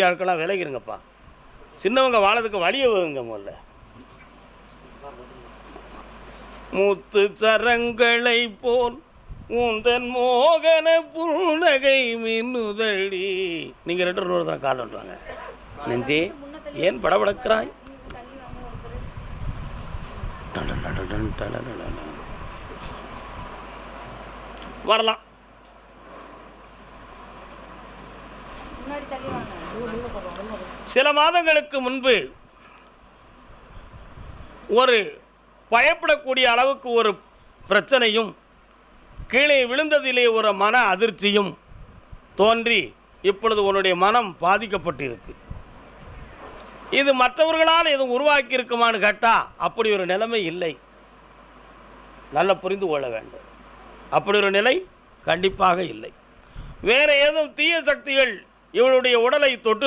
ஆட்கள்லாம் விலகிருங்கப்பா. சின்னவங்க வாழறதுக்கு வழியை வைங்க. முதல்ல முத்து சரங்களை போல் உந்தன் மோகன புன்னகை மின்னுதடி. நீங்கள் ரெண்டு ரூபா தான் கால் பண்ணுறாங்க. நெஞ்சே ஏன் படபடக்கிறாய்? வரலாம். சில மாதங்களுக்கு முன்பு ஒரு பயப்படக்கூடிய அளவுக்கு ஒரு பிரச்சனையும் கீழே விழுந்ததிலே ஒரு மன அதிர்ச்சியும் தோன்றி இப்பொழுது உன்னுடைய மனம் பாதிக்கப்பட்டிருக்கு. இது மற்றவர்களால் எதுவும் உருவாக்கி இருக்குமான்னு கேட்டால் அப்படி ஒரு நிலைமை இல்லை. நல்லா புரிந்து கொள்ள வேண்டும். அப்படி ஒரு நிலை கண்டிப்பாக இல்லை. வேறு ஏதும் தீய சக்திகள் இவளுடைய உடலை தொட்டு